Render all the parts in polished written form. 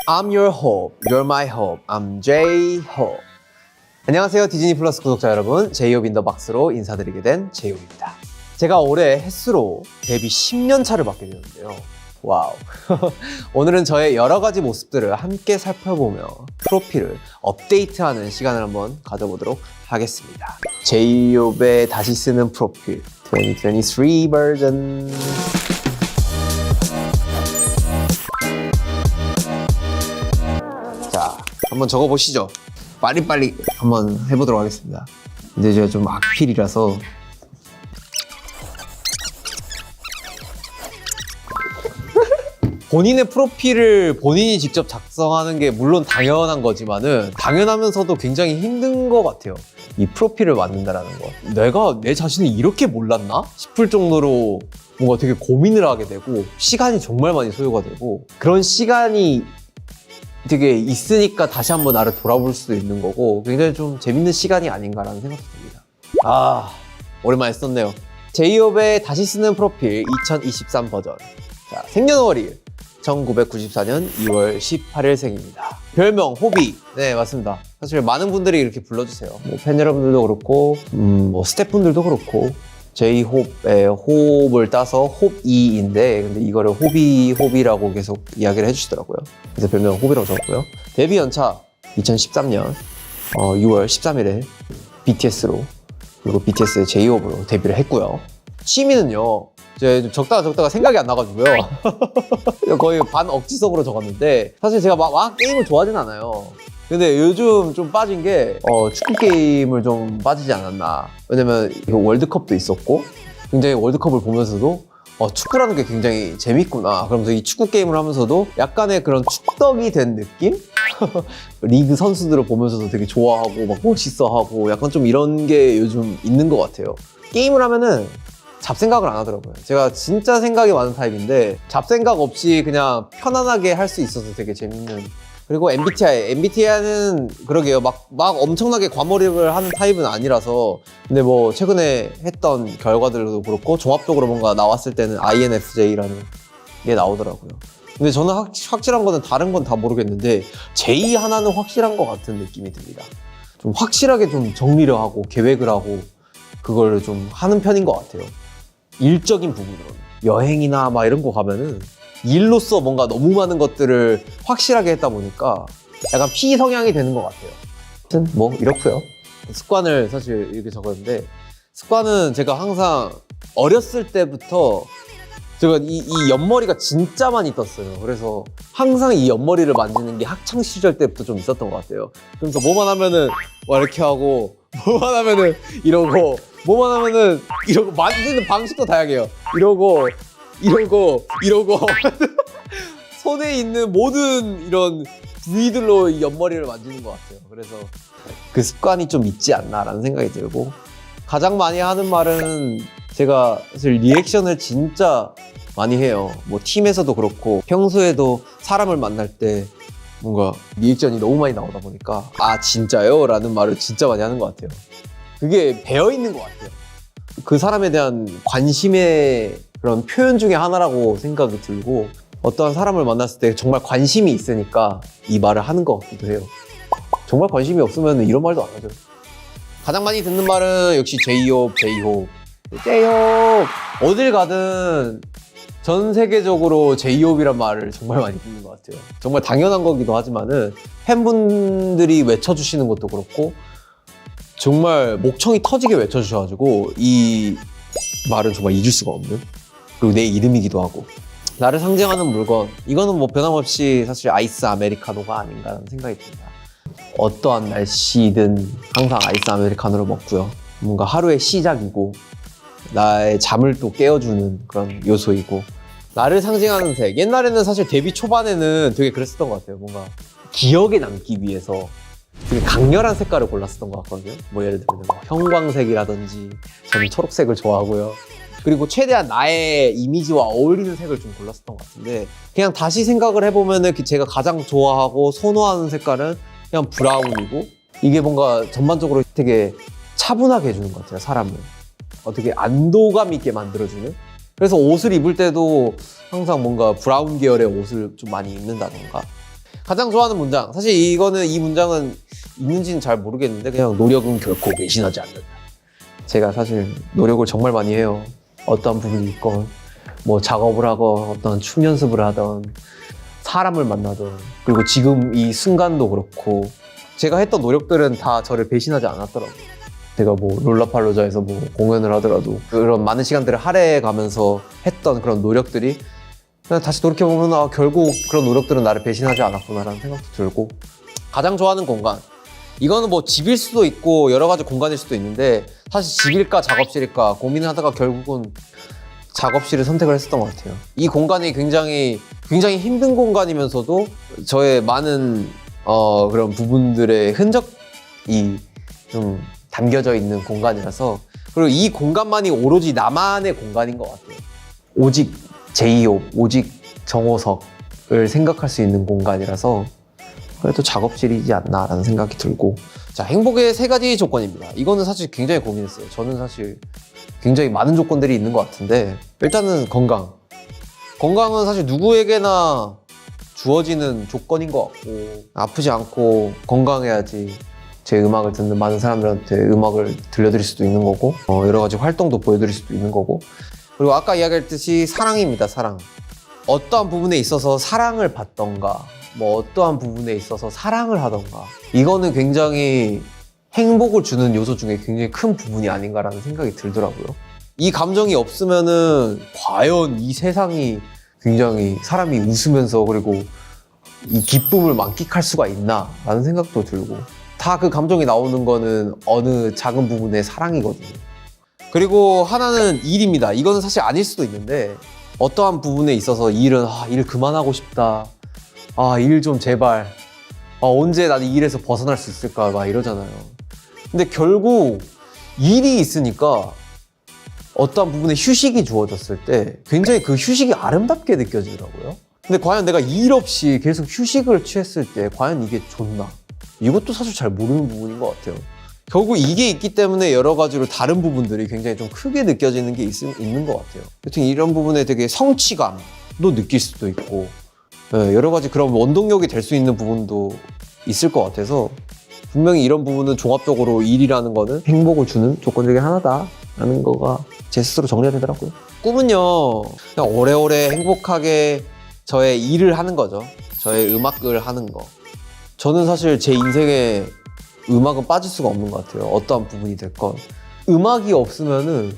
I'm your hope, you're my hope, I'm J-Hope. 안녕하세요 디즈니 플러스 구독자 여러분, 제이홉 인더 박스로 인사드리게 된 제이홉입니다. 제가 올해 햇수로 데뷔 10년 차를 맞게 되는데요. 와우. 오늘은 저의 여러 가지 모습들을 함께 살펴보며 프로필을 업데이트하는 시간을 한번 가져보도록 하겠습니다. 제이홉의 다시 쓰는 프로필 2023 버전. 자, 한번 적어보시죠. 빨리빨리 한번 해보도록 하겠습니다. 근데 제가 좀 악필이라서 본인의 프로필을 본인이 직접 작성하는 게 물론 당연한 거지만은 당연하면서도 굉장히 힘든 것 같아요. 이 프로필을 만든다라는 거. 내가 내 자신을 이렇게 몰랐나? 싶을 정도로 뭔가 되게 고민을 하게 되고 시간이 정말 많이 소요가 되고 그런 시간이 되게 있으니까 다시 한번 나를 돌아볼 수도 있는 거고 굉장히 좀 재밌는 시간이 아닌가라는 생각이 듭니다. 아, 오랜만에 썼네요. 제이홉의 다시 쓰는 프로필 2023 버전. 자, 생년월일 1994년 2월 18일 생입니다. 별명 호비. 네, 맞습니다. 사실 많은 분들이 이렇게 불러주세요. 뭐 팬 여러분들도 그렇고 뭐 스태프분들도 그렇고 제이홉의 호흡을 따서 홉이인데 근데 이거를 호비라고 계속 이야기를 해주시더라고요. 그래서 별명 호비라고 적었고요. 데뷔 연차 2013년 6월 13일에 BTS로 그리고 BTS의 제이홉으로 데뷔를 했고요. 취미는요. 이제 좀 적다가 생각이 안 나가지고요. 거의 반 억지성으로 적었는데 사실 제가 막 게임을 좋아하진 않아요. 근데 요즘 좀 빠진 게 축구 게임을 좀 빠지지 않았나. 왜냐면 이거 월드컵도 있었고 굉장히 월드컵을 보면서도 축구라는 게 굉장히 재밌구나. 그러면서 이 축구 게임을 하면서도 약간의 그런 축덕이 된 느낌? 리그 선수들을 보면서도 되게 좋아하고 막 멋있어하고 약간 좀 이런 게 요즘 있는 것 같아요. 게임을 하면은 잡생각을 안 하더라고요. 제가 진짜 생각이 많은 타입인데 잡생각 없이 그냥 편안하게 할 수 있어서 되게 재밌는. 그리고 MBTI는 그러게요. 막 엄청나게 과몰입을 하는 타입은 아니라서 근데 뭐 최근에 했던 결과들도 그렇고 종합적으로 뭔가 나왔을 때는 INFJ라는 게 나오더라고요. 근데 저는 확실한 거는 다른 건 다 모르겠는데 J 하나는 확실한 것 같은 느낌이 듭니다. 좀 확실하게 좀 정리를 하고 계획을 하고 그걸 좀 하는 편인 것 같아요. 일적인 부분으로는 여행이나 막 이런 거 가면은 일로서 뭔가 너무 많은 것들을 확실하게 했다 보니까 약간 P 성향이 되는 것 같아요. 아무튼 뭐 이렇고요. 습관을 사실 이렇게 적었는데 습관은 제가 항상 어렸을 때부터 제가 이 옆머리가 진짜 많이 떴어요. 그래서 항상 이 옆머리를 만지는 게 학창 시절 때부터 좀 있었던 것 같아요. 그래서 뭐만 하면은 막 이렇게 하고 뭐만 하면은 이러고 뭐만 하면은 이러고 만지는 방식도 다양해요. 이러고 손에 있는 모든 이런 부위들로 이 옆머리를 만지는 것 같아요. 그래서 그 습관이 좀 있지 않나라는 생각이 들고 가장 많이 하는 말은 제가 사실 리액션을 진짜 많이 해요. 뭐 팀에서도 그렇고 평소에도 사람을 만날 때 뭔가 리액션이 너무 많이 나오다 보니까 아 진짜요? 라는 말을 진짜 많이 하는 것 같아요. 그게 배어있는 것 같아요. 그 사람에 대한 관심의 그런 표현 중에 하나라고 생각이 들고 어떠한 사람을 만났을 때 정말 관심이 있으니까 이 말을 하는 것 같기도 해요. 정말 관심이 없으면 이런 말도 안 하죠. 가장 많이 듣는 말은 역시 제이홉. 어딜 가든 전 세계적으로 제이홉이란 말을 정말 많이 듣는 것 같아요. 정말 당연한 거기도 하지만은 팬분들이 외쳐주시는 것도 그렇고 정말 목청이 터지게 외쳐주셔가지고 이 말은 정말 잊을 수가 없는 그리고 내 이름이기도 하고 나를 상징하는 물건 이거는 뭐 변함없이 사실 아이스 아메리카노가 아닌가라는 생각이 듭니다. 어떠한 날씨든 항상 아이스 아메리카노를 먹고요. 뭔가 하루의 시작이고 나의 잠을 또 깨워주는 그런 요소이고 나를 상징하는 색. 옛날에는 사실 데뷔 초반에는 되게 그랬었던 것 같아요. 뭔가 기억에 남기 위해서 되게 강렬한 색깔을 골랐었던 것 같거든요. 뭐 예를 들면 뭐 형광색이라든지 저는 초록색을 좋아하고요. 그리고 최대한 나의 이미지와 어울리는 색을 좀 골랐었던 것 같은데 그냥 다시 생각을 해보면은 제가 가장 좋아하고 선호하는 색깔은 그냥 브라운이고 이게 뭔가 전반적으로 되게 차분하게 해주는 것 같아요. 사람을 되게 안도감 있게 만들어주는. 그래서 옷을 입을 때도 항상 뭔가 브라운 계열의 옷을 좀 많이 입는다던가 가장 좋아하는 문장. 사실 이 문장은 있는지는 잘 모르겠는데 그냥 노력은 결코 배신하지 않는다. 제가 사실 노력을 정말 많이 해요. 어떠한 부분이 있건 뭐 작업을 하건 어떤 춤 연습을 하던 사람을 만나던 그리고 지금 이 순간도 그렇고 제가 했던 노력들은 다 저를 배신하지 않았더라고요. 제가 뭐 롤라팔로자에서 뭐 공연을 하더라도 그런 많은 시간들을 할애해 가면서 했던 그런 노력들이 그냥 다시 돌이켜보면 아, 결국 그런 노력들은 나를 배신하지 않았구나라는 생각도 들고 가장 좋아하는 공간 이거는 뭐 집일 수도 있고 여러 가지 공간일 수도 있는데 사실 집일까 작업실일까 고민을 하다가 결국은 작업실을 선택을 했었던 것 같아요. 이 공간이 굉장히 힘든 공간이면서도 저의 많은 그런 부분들의 흔적이 좀 담겨져 있는 공간이라서 그리고 이 공간만이 오로지 나만의 공간인 것 같아요. 오직 제이홉, 오직 정호석을 생각할 수 있는 공간이라서 그래도 작업실이지 않나라는 생각이 들고 자, 행복의 3가지 조건입니다. 이거는 사실 굉장히 고민했어요. 저는 사실 굉장히 많은 조건들이 있는 것 같은데 일단은 건강. 건강은 사실 누구에게나 주어지는 조건인 것 같고 아프지 않고 건강해야지 제 음악을 듣는 많은 사람들한테 음악을 들려드릴 수도 있는 거고 여러 가지 활동도 보여드릴 수도 있는 거고 그리고 아까 이야기했듯이 사랑입니다. 사랑. 어떠한 부분에 있어서 사랑을 받던가 뭐 어떠한 부분에 있어서 사랑을 하던가 이거는 굉장히 행복을 주는 요소 중에 굉장히 큰 부분이 아닌가라는 생각이 들더라고요. 이 감정이 없으면은 과연 이 세상이 굉장히 사람이 웃으면서 그리고 이 기쁨을 만끽할 수가 있나 라는 생각도 들고 다 그 감정이 나오는 거는 어느 작은 부분의 사랑이거든요. 그리고 하나는 일입니다. 이거는 사실 아닐 수도 있는데 어떠한 부분에 있어서 일은 일 그만하고 싶다. 일 좀 제발. 언제 나는 이 일에서 벗어날 수 있을까 막 이러잖아요. 근데 결국 일이 있으니까 어떠한 부분에 휴식이 주어졌을 때 굉장히 그 휴식이 아름답게 느껴지더라고요. 근데 과연 내가 일 없이 계속 휴식을 취했을 때 과연 이게 좋나? 이것도 사실 잘 모르는 부분인 것 같아요. 결국 이게 있기 때문에 여러 가지로 다른 부분들이 굉장히 좀 크게 느껴지는 게 있는 것 같아요. 여튼 이런 부분에 되게 성취감도 느낄 수도 있고 여러 가지 그런 원동력이 될 수 있는 부분도 있을 것 같아서 분명히 이런 부분은 종합적으로 일이라는 거는 행복을 주는 조건 중에 하나다라는 거가 제 스스로 정리가 되더라고요. 꿈은요 그냥 오래오래 행복하게 저의 일을 하는 거죠. 저의 음악을 하는 거. 저는 사실 제 인생에 음악은 빠질 수가 없는 것 같아요. 어떠한 부분이 됐건 음악이 없으면은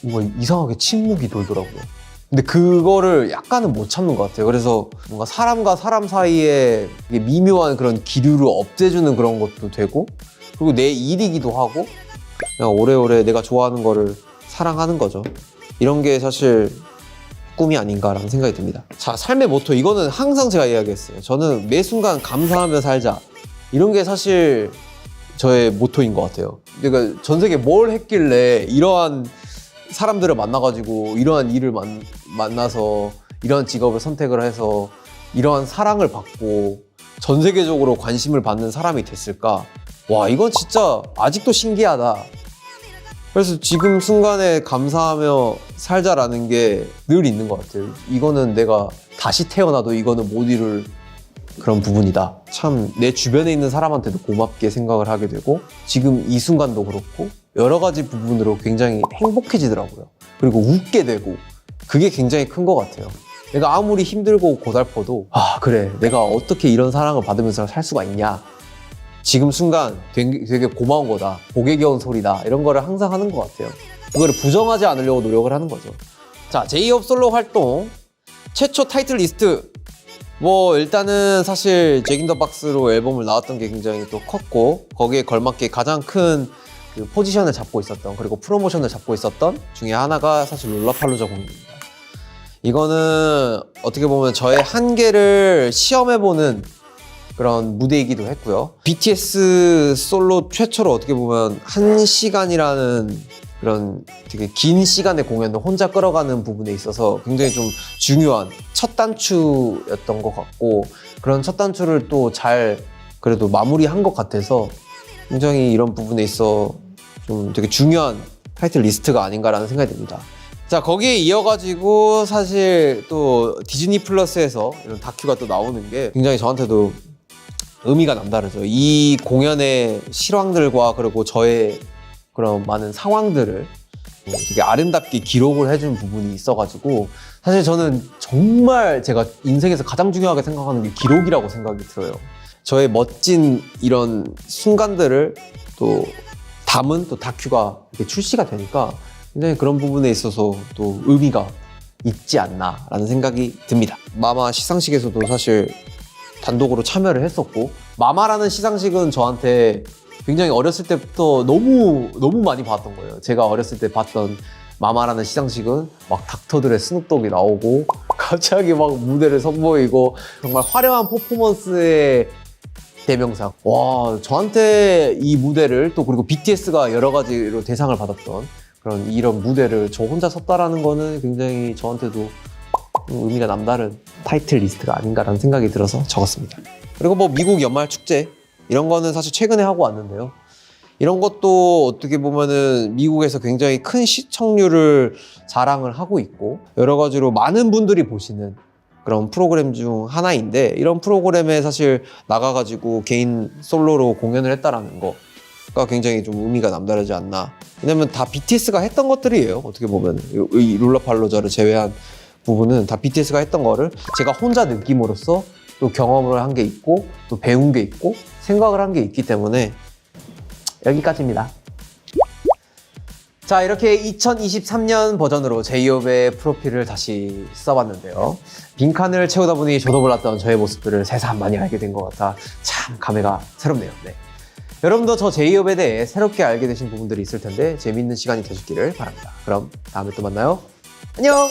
뭔가 이상하게 침묵이 돌더라고요. 근데 그거를 약간은 못 참는 것 같아요. 그래서 뭔가 사람과 사람 사이에 미묘한 그런 기류를 없애주는 그런 것도 되고 그리고 내 일이기도 하고 그냥 오래오래 내가 좋아하는 거를 사랑하는 거죠. 이런 게 사실 꿈이 아닌가라는 생각이 듭니다. 자, 삶의 모토 이거는 항상 제가 이야기했어요. 저는 매 순간 감사하며 살자. 이런 게 사실 저의 모토인 것 같아요. 그러니까 전 세계에 뭘 했길래 이러한 사람들을 만나가지고 이러한 일을 만나서 이러한 직업을 선택을 해서 이러한 사랑을 받고 전 세계적으로 관심을 받는 사람이 됐을까? 와, 이건 진짜 아직도 신기하다. 그래서 지금 순간에 감사하며 살자라는 게 늘 있는 것 같아요. 이거는 내가 다시 태어나도 이거는 못 이룰 그런 부분이다. 참 내 주변에 있는 사람한테도 고맙게 생각을 하게 되고 지금 이 순간도 그렇고 여러 가지 부분으로 굉장히 행복해지더라고요. 그리고 웃게 되고 그게 굉장히 큰 것 같아요. 내가 아무리 힘들고 고달퍼도 그래 내가 어떻게 이런 사랑을 받으면서 살 수가 있냐. 지금 순간 되게 고마운 거다. 복에 겨운 소리다. 이런 거를 항상 하는 것 같아요. 그거를 부정하지 않으려고 노력을 하는 거죠. 자, 제이홉 솔로 활동 최초 타이틀 리스트 뭐 일단은 사실 잭 인 더 박스로 앨범을 나왔던 게 굉장히 또 컸고 거기에 걸맞게 가장 큰 그 포지션을 잡고 있었던 그리고 프로모션을 잡고 있었던 중에 하나가 사실 롤라팔로자 공연입니다. 이거는 어떻게 보면 저의 한계를 시험해보는 그런 무대이기도 했고요. BTS 솔로 최초로 어떻게 보면 1시간이라는 그런 되게 긴 시간의 공연을 혼자 끌어가는 부분에 있어서 굉장히 좀 중요한 첫 단추였던 것 같고 그런 첫 단추를 또 잘 그래도 마무리한 것 같아서 굉장히 이런 부분에 있어 좀 되게 중요한 타이틀 리스트가 아닌가라는 생각이 듭니다. 자, 거기에 이어가지고 사실 또 디즈니 플러스에서 이런 다큐가 또 나오는 게 굉장히 저한테도 의미가 남다르죠. 이 공연의 실황들과 그리고 저의 그런 많은 상황들을 되게 아름답게 기록을 해준 부분이 있어가지고 사실 저는 정말 제가 인생에서 가장 중요하게 생각하는 게 기록이라고 생각이 들어요. 저의 멋진 이런 순간들을 또 담은 또 다큐가 이렇게 출시가 되니까 굉장히 그런 부분에 있어서 또 의미가 있지 않나라는 생각이 듭니다. 마마 시상식에서도 사실 단독으로 참여를 했었고 마마라는 시상식은 저한테 굉장히 어렸을 때부터 너무 많이 봤던 거예요. 제가 어렸을 때 봤던 마마라는 시상식은 막 닥터들의 스눕독이 나오고 갑자기 막 무대를 선보이고 정말 화려한 퍼포먼스의 대명사. 와, 저한테 이 무대를 또 그리고 BTS가 여러 가지로 대상을 받았던 그런 이런 무대를 저 혼자 섰다라는 거는 굉장히 저한테도 의미가 남다른 타이틀 리스트가 아닌가라는 생각이 들어서 적었습니다. 그리고 뭐 미국 연말 축제 이런 거는 사실 최근에 하고 왔는데요. 이런 것도 어떻게 보면은 미국에서 굉장히 큰 시청률을 자랑을 하고 있고 여러 가지로 많은 분들이 보시는 그런 프로그램 중 하나인데 이런 프로그램에 사실 나가가지고 개인 솔로로 공연을 했다라는 거가 굉장히 좀 의미가 남다르지 않나. 왜냐면 다 BTS가 했던 것들이에요. 어떻게 보면 이 롤러팔로자를 제외한 부분은 다 BTS가 했던 거를 제가 혼자 느낌으로써 또 경험을 한 게 있고 또 배운 게 있고 생각을 한 게 있기 때문에 여기까지입니다. 자, 이렇게 2023년 버전으로 제이홉의 프로필을 다시 써봤는데요. 빈칸을 채우다 보니 저도 몰랐던 저의 모습들을 새삼 많이 알게 된 것 같아 참 감회가 새롭네요. 네. 여러분도 저 제이홉에 대해 새롭게 알게 되신 부분들이 있을 텐데 재미있는 시간이 되셨기를 바랍니다. 그럼 다음에 또 만나요. 안녕!